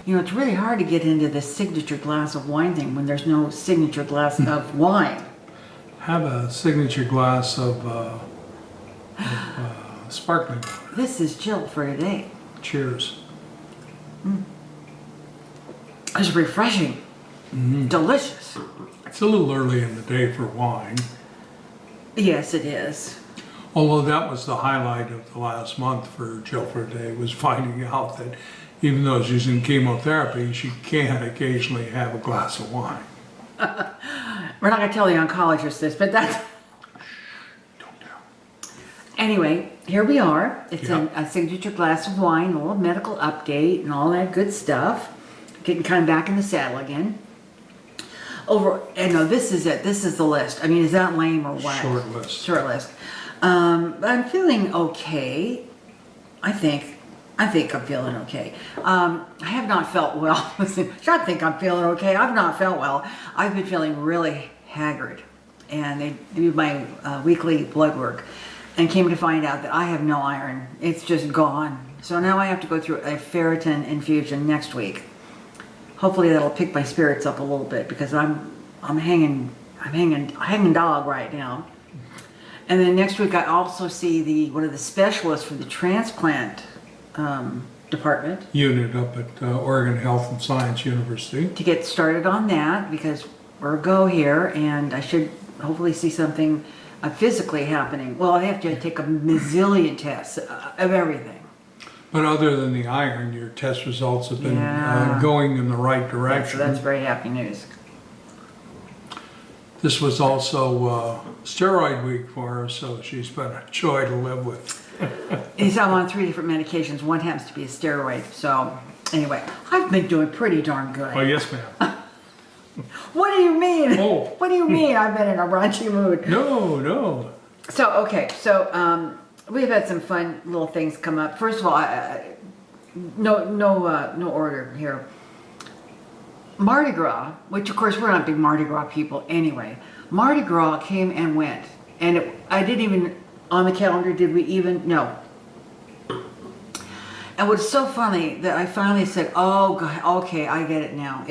You know, it's really hard to get into the signature glass of wine thing when there's no signature glass of wine. Have a signature glass of sparkling water. This is Jill for today. Cheers. It's refreshing. Delicious. It's a little early in the day for wine. Yes, it is. Although that was the highlight of the last month for Jill for today, was finding out that even though she's in chemotherapy, she can occasionally have a glass of wine. We're not going to tell the oncologist this, but that's... Don't tell. Anyway, here we are. It's Yeah. a signature glass of wine, a little medical update and all that good stuff. Getting kind of back in the saddle again. This is it. This is the list. I mean, is that lame or what? Short list. Short list. I'm feeling okay. I think I'm feeling okay. I have not felt well. Listen, I think I'm feeling okay. I've not felt well. I've been feeling really haggard. And they do my weekly blood work and came to find out that I have no iron. It's just gone. So now I have to go through a ferritin infusion next week. Hopefully that'll pick my spirits up a little bit because I'm hanging dog right now. And then next week I also see one of the specialists for the transplant department. Unit up at Oregon Health and Science University. To get started on that because we're a go here and I should hopefully see something physically happening. Well, I have to take a bazillion tests of everything. But other than the iron, your test results have been Yeah. going in the right direction. So that's very happy news. This was also steroid week for her, so she's been a joy to live with. I'm on 3 different medications. One happens to be a steroid. So anyway, I've been doing pretty darn good. Oh, yes, ma'am. What do you mean? Oh. What do you mean I've been in a raunchy mood? No. So, okay. So, we've had some fun little things come up. First of all, no order here. Mardi Gras, which of course we're not big Mardi Gras people anyway. Mardi Gras came and went. And I didn't even, on the calendar, did we even? No. And what's so funny that I finally said, oh, God, okay, I get it now.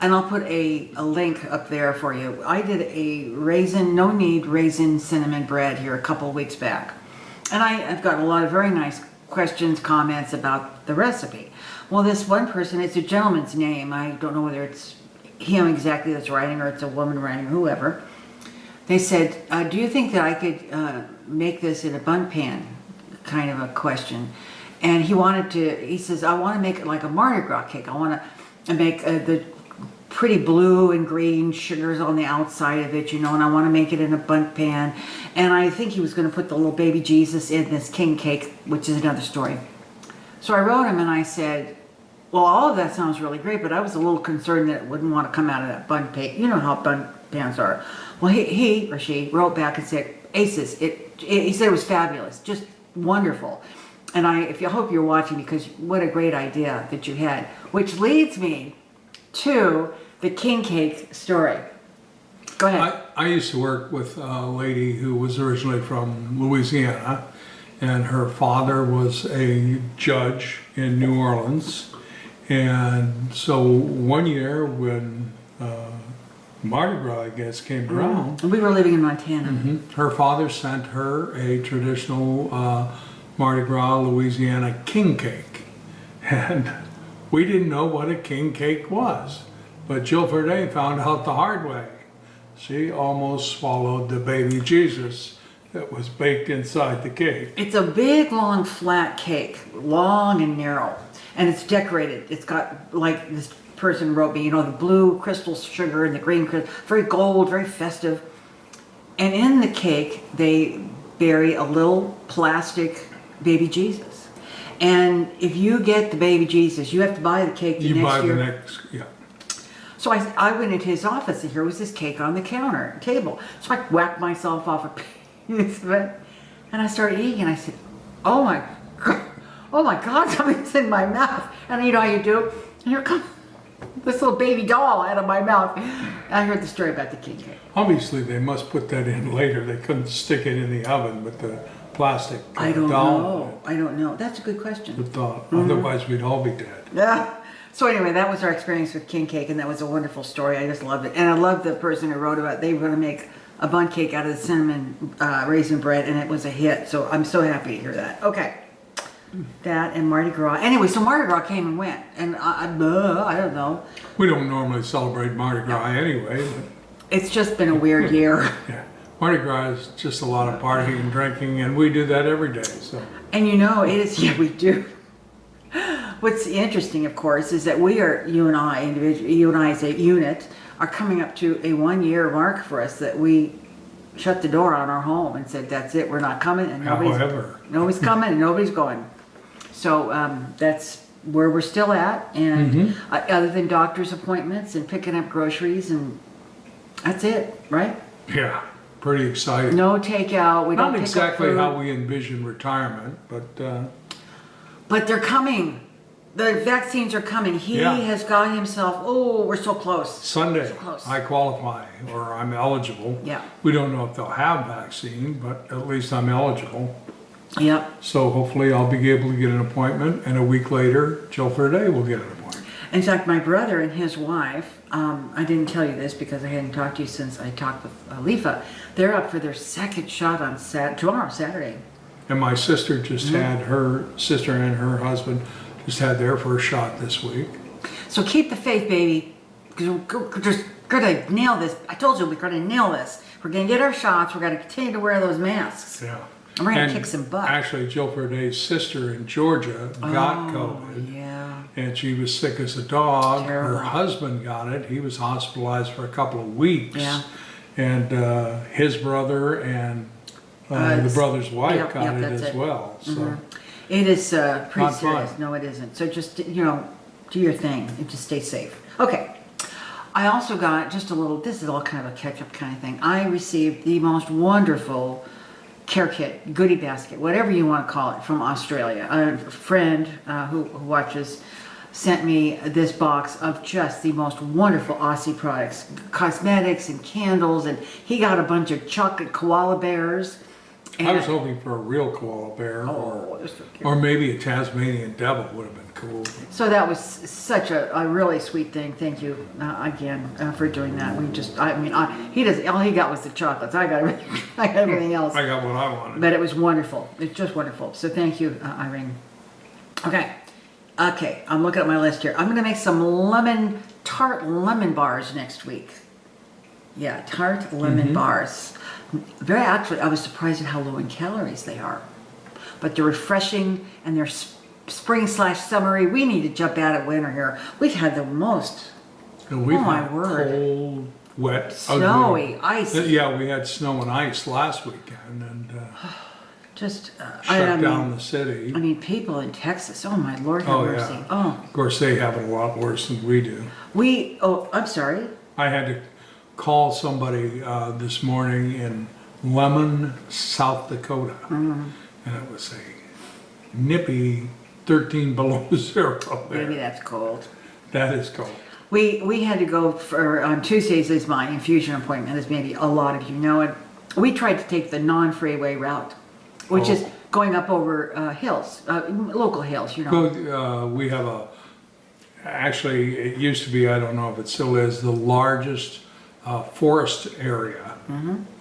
And I'll put a link up there for you. I did a raisin cinnamon bread here a couple of weeks back. And I've gotten a lot of very nice questions, comments about the recipe. Well, this one person, it's a gentleman's name. I don't know whether it's him exactly that's writing or it's a woman writing, whoever. They said, do you think that I could make this in a bun pan? Kind of a question. And he says, I want to make it like a Mardi Gras cake. I want to make the pretty blue and green sugars on the outside of it, and I want to make it in a bundt pan. And I think he was going to put the little baby Jesus in this king cake, which is another story. So I wrote him and I said, well, all of that sounds really great, but I was a little concerned that it wouldn't want to come out of that bundt pan. You know how bundt pans are. Well, he or she wrote back and said, Aces, he said it was fabulous, just wonderful. And I hope you're watching because what a great idea that you had, which leads me to the king cake story. Go ahead. I used to work with a lady who was originally from Louisiana, and her father was a judge in New Orleans. And so one year when Mardi Gras, I guess, came around, And we were living in Montana. her father sent her a traditional Mardi Gras Louisiana king cake. And we didn't know what a king cake was, but Jill Verde found out the hard way. She almost swallowed the baby Jesus that was baked inside the cake. It's a big, long, flat cake, long and narrow, and it's decorated. It's got, like this person wrote me, the blue crystal sugar and the green crystal, very gold, very festive. And in the cake, they bury a little plastic baby Jesus. And if you get the baby Jesus, you have to buy the cake the next year. Yeah. So I went into his office and here was this cake on the table. So I whacked myself off a piece of it and I started eating and I said, oh my God, something's in my mouth. And you know how you do? And here comes this little baby doll out of my mouth. And I heard the story about the king cake. Obviously, they must put that in later. They couldn't stick it in the oven with the plastic I don't doll. know. I don't know. That's a good question. Otherwise, we'd all be dead. Yeah. So anyway, that was our experience with king cake, and that was a wonderful story. I just loved it, and I love the person who wrote about it. They were going to make a bun cake out of the cinnamon raisin bread, and it was a hit. So I'm so happy to hear that. Okay, that and Mardi Gras. Anyway, so Mardi Gras came and went, and I don't know. We don't normally celebrate Mardi Gras anyway, but It's just been a weird year. yeah. Mardi Gras is just a lot of partying and drinking, and we do that every day, so. And you know, it is, yeah, we do. What's interesting, of course, is that you and I as a unit, are coming up to a 1-year mark for us that we shut the door on our home and said, that's it, we're not coming, and nobody's coming and nobody's going. So that's where we're still at, and other than doctor's appointments and picking up groceries, and that's it, right? Yeah, pretty exciting. No takeout, we don't Not pick exactly up food. how we envision retirement, But they're coming. The vaccines are coming. He Yeah. has got himself, oh, we're so close. Sunday, So close. I qualify, or I'm eligible. Yeah. We don't know if they'll have vaccine, but at least I'm eligible. Yep. So hopefully I'll be able to get an appointment, and a week later, Jill Ferday will get an appointment. In fact, my brother and his wife, I didn't tell you this because I hadn't talked to you since I talked with Alifa. They're up for their second shot on tomorrow, Saturday. And my sister just had her sister and her husband just had their first shot this week. So keep the faith, baby, because we're just going to nail this. I told you we're going to nail this. We're going to get our shots. We're going to continue to wear those masks. Yeah. And we're going to kick some butt. Actually, Jill Ferday's sister in Georgia got COVID. Yeah. And she was sick as a dog. Terrible. Her husband got it. He was hospitalized for a couple of weeks. Yeah. And his brother and the brother's wife got it that's as it. well. So It is pretty Not fun. serious. No, it isn't. So just, do your thing and just stay safe. Okay. I also got just a little, this is all kind of a catch-up kind of thing. I received the most wonderful care kit, goodie basket, whatever you want to call it, from Australia. A friend who watches sent me this box of just the most wonderful Aussie products, cosmetics and candles, and he got a bunch of chocolate koala bears. And I was hoping for a real koala bear, that's so cute. or maybe a Tasmanian devil would have been cool. So that was such a really sweet thing. Thank you again for doing that. He does. All he got was the chocolates. I got everything. I got everything else. I got what I wanted. But it was wonderful. It's just wonderful. So thank you, Irene. Okay. I'm looking at my list here. I'm going to make some tart lemon bars next week. Yeah, tart lemon bars. I was surprised at how low in calories they are. But they're refreshing and they're spring/summery. We need to jump out at winter here. We've had the most And we've my had word. cold, wet, snowy, ugly. icy. Yeah, we had snow and ice last weekend and Just shut down the city. I mean, people in Texas. Oh my Lord, have Oh, mercy. yeah. Oh, Of course, they have it a lot worse than we do. I'm sorry. I had to call somebody this morning in Lemon, South Dakota, and it was a nippy 13 below zero there. Maybe that's cold. That is cold. We had to go on Tuesdays is my infusion appointment, as maybe a lot of you know. And we tried to take the non-freeway route, which is going up over hills, local hills, Well, we have actually, it used to be, I don't know if it still is, the largest forest area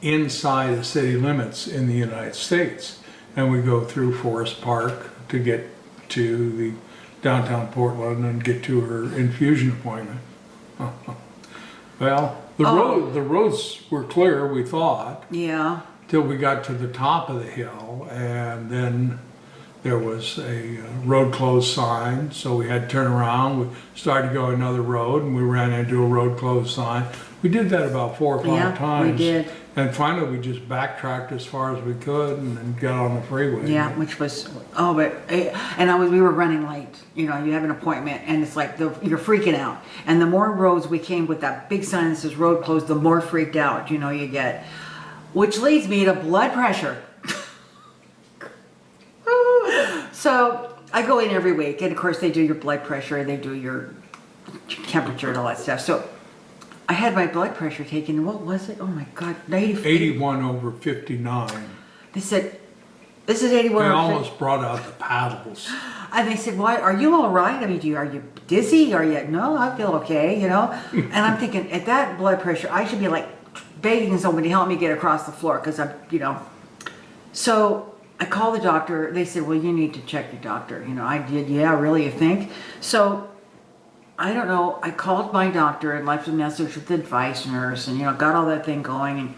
inside the city limits in the United States. And we go through Forest Park to get to the downtown Portland and get to her infusion appointment. Well, the roads were clear, we thought, Yeah. till we got to the top of the hill, and then there was a road closed sign, so we had to turn around. We started to go another road, and we ran into a road closed sign. We did that about 4 or 5 times. we did. And finally, we just backtracked as far as we could and then got on the freeway. Yeah, which was, we were running late. You have an appointment and it's like you're freaking out. And the more roads we came with that big sign that says road closed, the more freaked out, you get. Which leads me to blood pressure. So I go in every week, and of course they do your blood pressure, they do your temperature and all that stuff. So I had my blood pressure taken. What was it? Oh my God, 81 over 59. They said, this is 81 I over almost brought out the paddles. And they said, "Why are you all right? I mean, are you dizzy? Are you?" "No, I feel okay." And I'm thinking, at that blood pressure, I should be like begging somebody to help me get across the floor because I'm. So I called the doctor. They said, "Well, you need to check your doctor." I did. "Yeah, really, you think?" So I don't know. I called my doctor and left a message with the advice nurse, and got all that thing going. And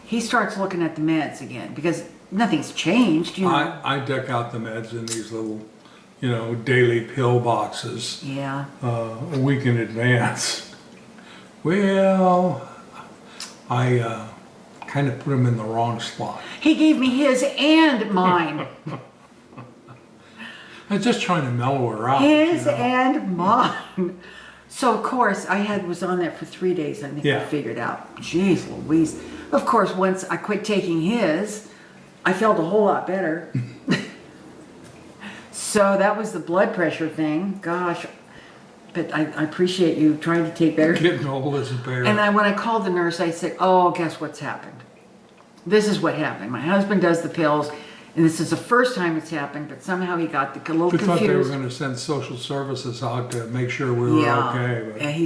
he starts looking at the meds again because nothing's changed. I deck out the meds in these little, daily pill boxes. Yeah. A week in advance. Well, I kind of put them in the wrong slot. He gave me his and mine. I was just trying to mellow her out. His and mine. So of course was on that for 3 days. I think I figured out. Jeez Louise. Of course, once I quit taking his, I felt a whole lot better. So that was the blood pressure thing. Gosh. But I appreciate you trying to take better. Getting old as a bear. And when I called the nurse, I said, "Oh, guess what's happened? This is what happened. My husband does the pills, and this is the first time it's happened, but somehow he got a little confused." We thought they were going to send social services out to make sure we were okay. But. And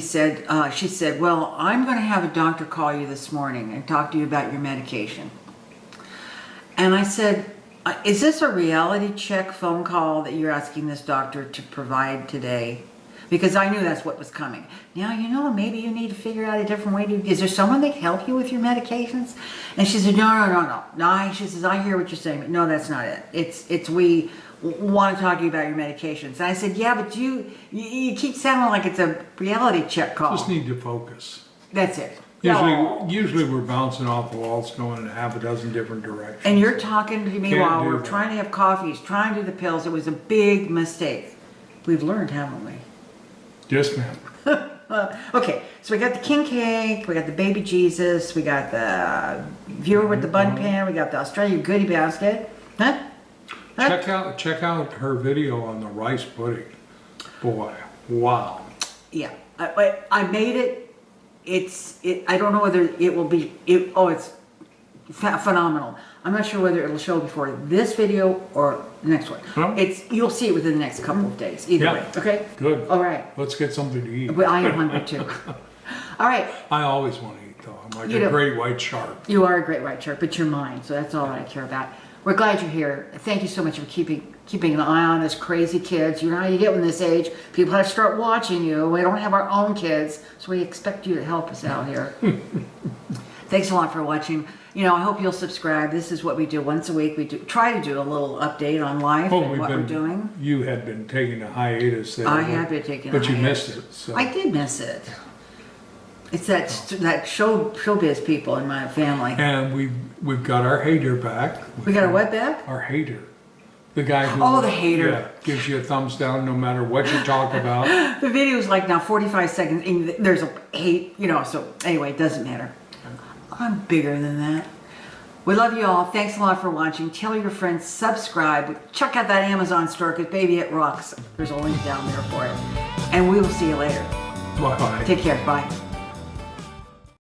she said, "Well, I'm going to have a doctor call you this morning and talk to you about your medication." And I said, "Is this a reality check phone call that you're asking this doctor to provide today?" Because I knew that's what was coming. Now, maybe you need to figure out a different way is there someone that can help you with your medications? And she said, No. She says, "I hear what you're saying, but no, that's not it. It's we want to talk to you about your medications." And I said, "Yeah, but you keep sounding like it's a reality check call." Just need to focus. That's it. Usually we're bouncing off the walls going in half a dozen different directions. And you're talking to me while we're that. trying to have coffees, trying to do the pills. It was a big mistake. We've learned, haven't we? Yes, ma'am. Okay, so we got the king cake, we got the baby Jesus, we got the viewer with the bun pan, we got the Australian goodie basket. Huh? Check out her video on the rice pudding. Boy, wow. Yeah, I made it. I don't know whether it will be. It's phenomenal. I'm not sure whether it'll show before this video or the next one. Huh? You'll see it within the next couple of days. Either way, okay? Good. All right. Let's get something to eat. Well, I am hungry too. All right. I always want to eat though. I'm like a great white shark. You are a great white shark, but you're mine, so that's all I care about. We're glad you're here. Thank you so much for keeping an eye on us crazy kids. You know how you get when this age. People have to start watching you. We don't have our own kids, so we expect you to help us out here. Thanks a lot for watching. I hope you'll subscribe. This is what we do once a week. We try to do a little update on life and what we're doing. You had been taking a hiatus there. I have been taking a hiatus. But you missed it. So. I did miss it. It's that showbiz people in my family. And we've got our hater back. We got our what back? Our hater. The guy who the hater. Yeah, gives you a thumbs down no matter what you talk about. The video is like now 45 seconds. And there's a hate, so anyway, it doesn't matter. I'm bigger than that. We love you all. Thanks a lot for watching. Tell your friends, subscribe. Check out that Amazon store because baby, it rocks. There's a link down there for it. And we will see you later. Bye-bye. Take care. Bye.